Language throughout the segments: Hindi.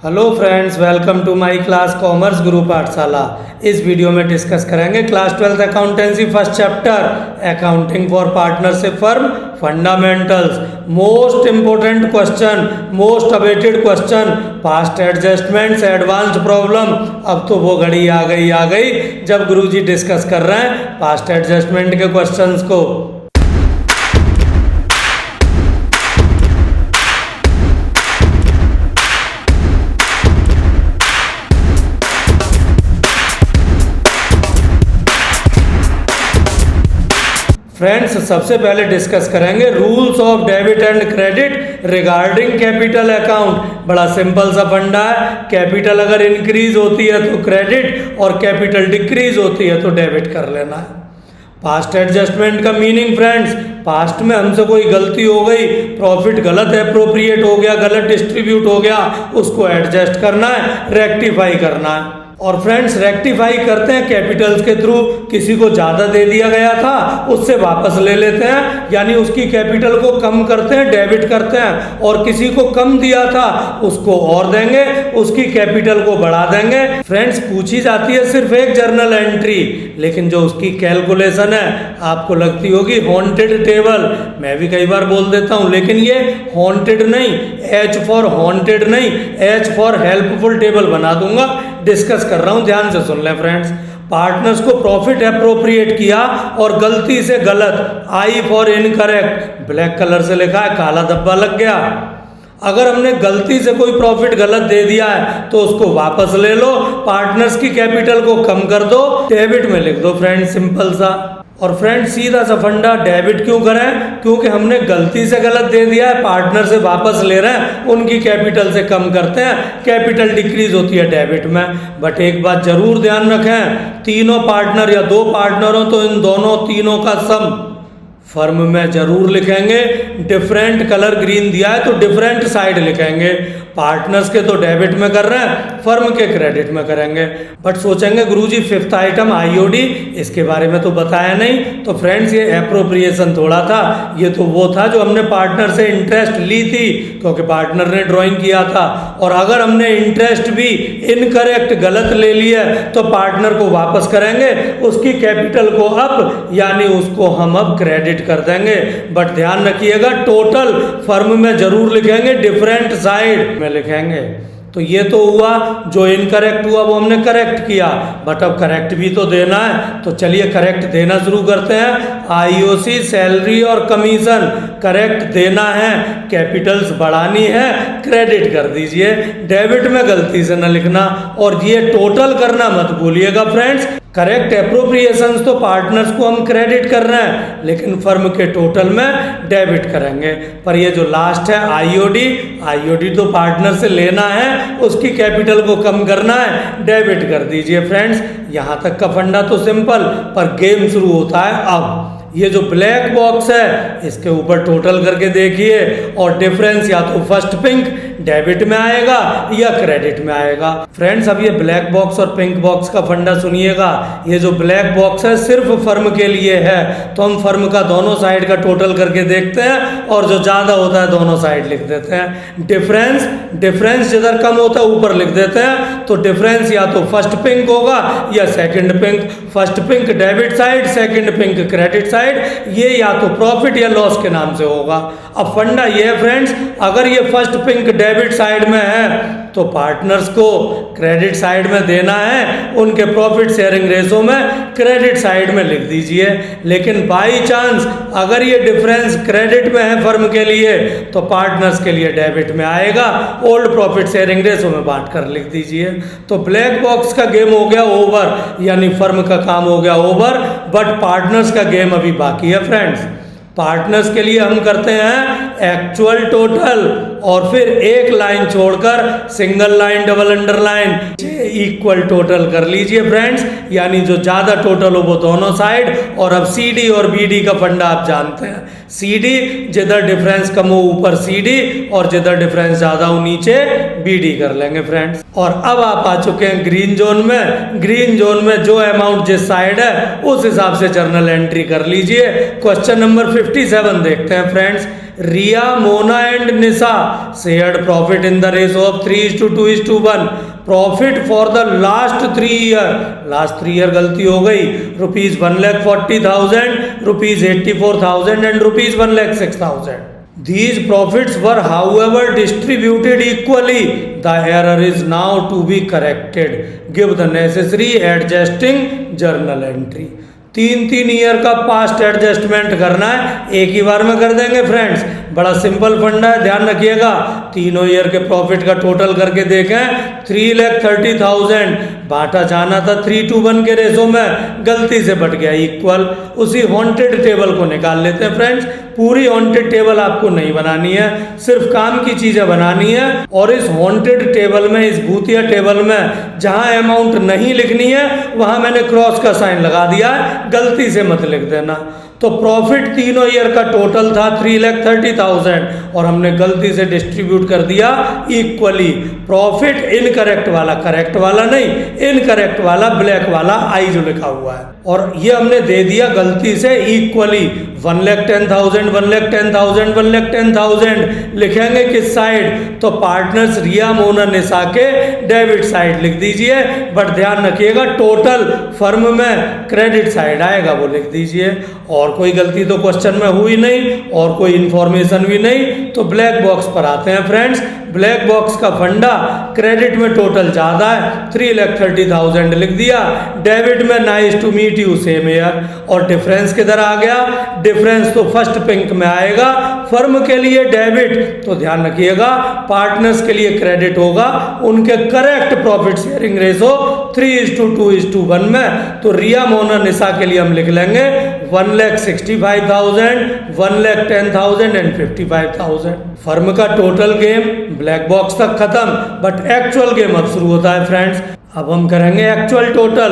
Hello friends, welcome to my class commerce Guru Pathshala. इस वीडियो में डिस्कस करेंगे class 12th accountancy first chapter accounting for partnership firm fundamentals. Most important question, most awaited question, past adjustments, advanced problem. अब तो वो घड़ी आ गई जब गुरुजी डिस्कस कर रहे हैं पास्ट एडजस्टमेंट के क्वेश्चंस को। फ्रेंड्स, सबसे पहले डिस्कस करेंगे rules of debit and credit regarding capital account. बड़ा सिंपल सा फंडा है। कैपिटल अगर इंक्रीज होती है तो क्रेडिट और कैपिटल डिक्रीज होती है तो डेबिट कर लेना है। पास्ट एडजस्टमेंट का मीनिंग फ्रेंड्स, पास्ट में हमसे कोई गलती हो गई, प्रॉफिट गलत एप्रोप्रिएट हो गया, गलत डिस्ट्रीब्यूट हो गया, उसको एडजस्ट करना है, रेक्टिफाई करना है। और फ्रेंड्स, रेक्टिफाई करते हैं कैपिटल्स के थ्रू। किसी को ज़्यादा दे दिया गया था, उससे वापस ले लेते हैं, यानी उसकी कैपिटल को कम करते हैं, डेबिट करते हैं। और किसी को कम दिया था, उसको और देंगे, उसकी कैपिटल को बढ़ा देंगे। फ्रेंड्स, पूछी जाती है सिर्फ एक जर्नल एंट्री, लेकिन जो उसकी कैलकुलेशन है आपको लगती होगी हॉन्टेड टेबल। मैं भी कई बार बोल देता हूँ, लेकिन ये हॉन्टेड नहीं, H फॉर हॉन्टेड नहीं, H फॉर हेल्पफुल टेबल बना दूंगा। डिस्कस कर रहा हूं, ध्यान से सुन लें फ्रेंड्स। पार्टनर्स को प्रॉफिट एप्रोप्रिएट किया और गलती से गलत, I for incorrect, black colour से लिखा है, काला धब्बा लग गया। अगर हमने गलती से कोई प्रॉफिट गलत दे दिया है तो उसको वापस ले लो, पार्टनर्स की कैपिटल को कम कर दो, डेबिट में लिख दो फ्रेंड्स, सिंपल सा। और फ्रेंड, सीधा सा फंडा, डेबिट क्यों करें? क्योंकि हमने गलती से गलत दे दिया है, पार्टनर से वापस ले रहे हैं, उनकी कैपिटल से कम करते हैं, कैपिटल डिक्रीज होती है डेबिट में। बट एक बात जरूर ध्यान रखें, तीनों पार्टनर या दो पार्टनर हो तो इन दोनों तीनों का सम फर्म में जरूर लिखेंगे। डिफरेंट कलर ग्रीन दिया है तो डिफरेंट साइड लिखेंगे। पार्टनर्स के तो डेबिट में कर रहे हैं, फर्म के क्रेडिट में करेंगे। बट सोचेंगे गुरुजी फिफ्थ आइटम आईओडी, इसके बारे में तो बताया नहीं। तो फ्रेंड्स, ये एप्रोप्रिएशन थोड़ा था, ये तो वो था जो हमने पार्टनर से इंटरेस्ट ली थी, क्योंकि पार्टनर ने ड्राइंग किया था। और अगर हमने इंटरेस्ट भी इनकरेक्ट गलत ले लिया तो पार्टनर को वापस करेंगे, उसकी कैपिटल को अप, यानी उसको हम अब क्रेडिट कर देंगे। बट ध्यान रखिएगा, टोटल फर्म में जरूर लिखेंगे, डिफरेंट साइड में लिखेंगे। तो ये तो हुआ, जो इनकरेक्ट हुआ वो हमने करेक्ट किया, बट अब करेक्ट भी तो देना है। तो चलिए करेक्ट देना शुरू करते हैं। आईओसी, सैलरी और कमीशन करेक्ट देना है, कैपिटल्स बढ़ानी है, क्रेडिट कर दीजिए, डेबिट में गलती से न लिखना। और ये टोटल करना मत भूलिएगा फ्रेंड्स। करेक्ट एप्रोप्रिएशंस तो पार्टनर्स को हम क्रेडिट कर रहे हैं, लेकिन फर्म के टोटल में डेबिट करेंगे। पर ये जो लास्ट है आईओडी, आईओडी तो पार्टनर से लेना है, उसकी कैपिटल को कम करना है, डेबिट कर दीजिए फ्रेंड्स। यहाँ तक का फंडा तो सिंपल, पर गेम शुरू होता है अब। ये जो ब्लैक बॉक्स है इसके ऊपर टोटल करके देखिए, और डिफरेंस या तो फर्स्ट पिंक डेबिट में आएगा या क्रेडिट में आएगा। फ्रेंड्स, अब ये ब्लैक बॉक्स और पिंक बॉक्स का फंडा सुनिएगा। ये जो ब्लैक बॉक्स है सिर्फ फर्म के लिए है, तो हम फर्म का दोनों साइड का टोटल करके देखते हैं, और जो ज्यादा होता है दोनों साइड लिख देते हैं। डिफरेंस जिधर कम होता है ऊपर लिख देते हैं। तो डिफरेंस या तो फर्स्ट पिंक होगा या second pink. First pink debit side, second pink credit side. ये या तो प्रॉफिट या लॉस के नाम से होगा। अब फंडा ये है फ्रेंड्स, अगर ये फर्स्ट पिंक डेबिट साइड में है तो पार्टनर्स को क्रेडिट साइड में देना है, उनके प्रॉफिट शेयरिंग रेशो में क्रेडिट साइड में लिख दीजिए। लेकिन बाई चांस अगर ये डिफरेंस क्रेडिट में है फर्म के लिए तो पार्टनर्स के लिए डेबिट में आएगा, ओल्ड प्रॉफिट शेयरिंग रेशो में बांट कर लिख दीजिए। तो ब्लैक बॉक्स का गेम हो गया ओवर, यानी फर्म का काम हो गया ओवर। बट पार्टनर्स का गेम अभी बाकी है फ्रेंड्स। पार्टनर्स के लिए हम करते हैं एक्चुअल टोटल, और फिर एक लाइन छोड़कर single line, double underline, equal total कर लीजिए फ्रेंड्स, यानी जो ज्यादा टोटल हो वो दोनों साइड। और अब सीडी और बीडी का फंडा आप जानते हैं। सीडी जिधर डिफरेंस कम हो ऊपर सीडी, और जिधर डिफरेंस ज्यादा हो नीचे बीडी कर लेंगे फ्रेंड्स। और अब आप आ चुके हैं ग्रीन जोन में। ग्रीन जोन में जो अमाउंट जिस साइड है उस हिसाब से जर्नल एंट्री कर लीजिए। क्वेश्चन नंबर 57 देखते हैं friends. Riya, Mona and Nisha shared profit in the ratio of 3:2:1। Profit for the last 3 year, last 3 year गलती हो गई, ₹1,40,000, ₹84,000 and ₹1,06,000। These profits were however distributed equally. The error is now to be corrected. Give the necessary adjusting journal entry. 3 year का पास्ट एडजस्टमेंट करना है, एक ही बार में कर देंगे फ्रेंड्स। बड़ा सिंपल फंडा है, ध्यान रखिएगा। तीनों ईयर के प्रॉफिट का टोटल करके देखें, 3,30,000 बांटा जाना था 3:1 के रेशो में, गलती से बट गया इक्वल। उसी हॉन्टेड टेबल को निकाल लेते हैं फ्रेंड्स। पूरी हॉन्टेड टेबल आपको नहीं बनानी है, सिर्फ काम की चीजें बनानी है। और इस हॉन्टेड टेबल में, इस भूतिया टेबल में जहां अमाउंट नहीं लिखनी है वहां मैंने क्रॉस का साइन लगा दिया है, गलती से मत लिख देना। तो प्रॉफिट तीनों ईयर का टोटल था 3,30,000 और हमने गलती से डिस्ट्रीब्यूट कर दिया इक्वली। प्रॉफिट इनकरेक्ट वाला, करेक्ट वाला नहीं, इनकरेक्ट वाला ब्लैक वाला आई जो लिखा हुआ है, और ये हमने दे दिया गलती से इक्वली। 1,10,000, 1,10,000, 1,10,000 लिखेंगे किस साइड? तो पार्टनर्स रिया, मोना, निशा के डेबिट साइड लिख दीजिए। बट ध्यान रखिएगा टोटल फर्म में क्रेडिट साइड आएगा, वो लिख दीजिए। और कोई गलती तो क्वेश्चन में हुई नहीं और कोई इंफॉर्मेशन भी नहीं। तो ब्लैक बॉक्स पर आते हैं फ्रेंड्स। ब्लैक बॉक्स का फंडा, क्रेडिट में टोटल ज्यादा है, 3,30,000 लिख दिया। डेबिट में nice to meet you, same year. और डिफरेंस किधर आ गया? डिफरेंस तो फर्स्ट पिंक में आएगा। फर्म के लिए डेबिट, तो ध्यान रखिएगा पार्टनर्स के लिए क्रेडिट होगा। उनके करेक्ट प्रॉफिट शेयरिंग रेशो 3:2:1 में। तो रिया, मोना, निशा के लिए हम लिख लेंगे 1,65,000, 1,10,000 एंड 55,000। फर्म का टोटल गेम ब्लैक बॉक्स तक खत्म, बट एक्चुअल गेम अब शुरू होता है फ्रेंड्स। अब हम करेंगे actual total.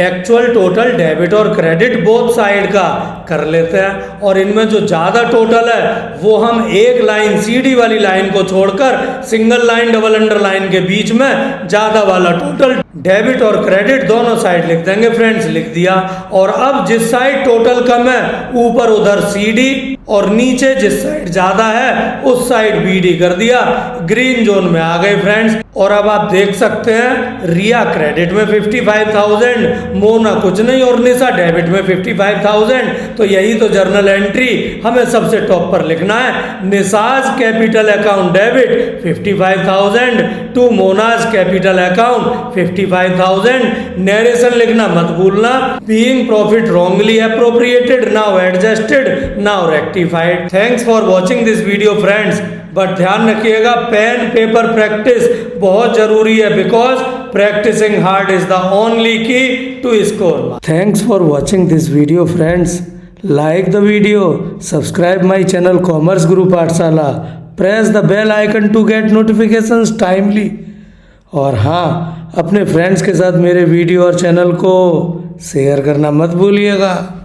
Actual total debit और क्रेडिट बोथ साइड का कर लेते हैं, और इनमें जो ज्यादा टोटल है वो हम एक लाइन, सीडी वाली लाइन को छोड़कर सिंगल लाइन, डबल अंडरलाइन के बीच में ज्यादा वाला टोटल डेबिट और क्रेडिट दोनों साइड लिख देंगे फ्रेंड्स। लिख दिया। और अब जिस साइड टोटल कम है ऊपर उधर सीडी, और नीचे जिस साइड ज्यादा है उस साइड बीडी कर दिया। ग्रीन जोन में आ गए फ्रेंड्स। और अब आप देख सकते हैं रिया क्रेडिट में 55,000, मोना कुछ नहीं, और निशा डेबिट में 55,000। तो यही तो जर्नल एंट्री हमें सबसे टॉप पर लिखना है। Nisha's capital account debit 55,000 to Mona's capital account 55,000। Narration लिखना मत भूलना। Being profit wrongly appropriated, now adjusted, now rectified. Thanks for watching this video friends. But ध्यान रखिएगा पेन पेपर प्रैक्टिस बहुत जरूरी है, because practicing hard is the only key to score. Thanks for watching this video friends. Like the video, subscribe my channel Commerce Guru Pathshala, press the bell icon to get notifications timely. और हाँ, अपने फ्रेंड्स के साथ मेरे वीडियो और चैनल को शेयर करना मत भूलिएगा।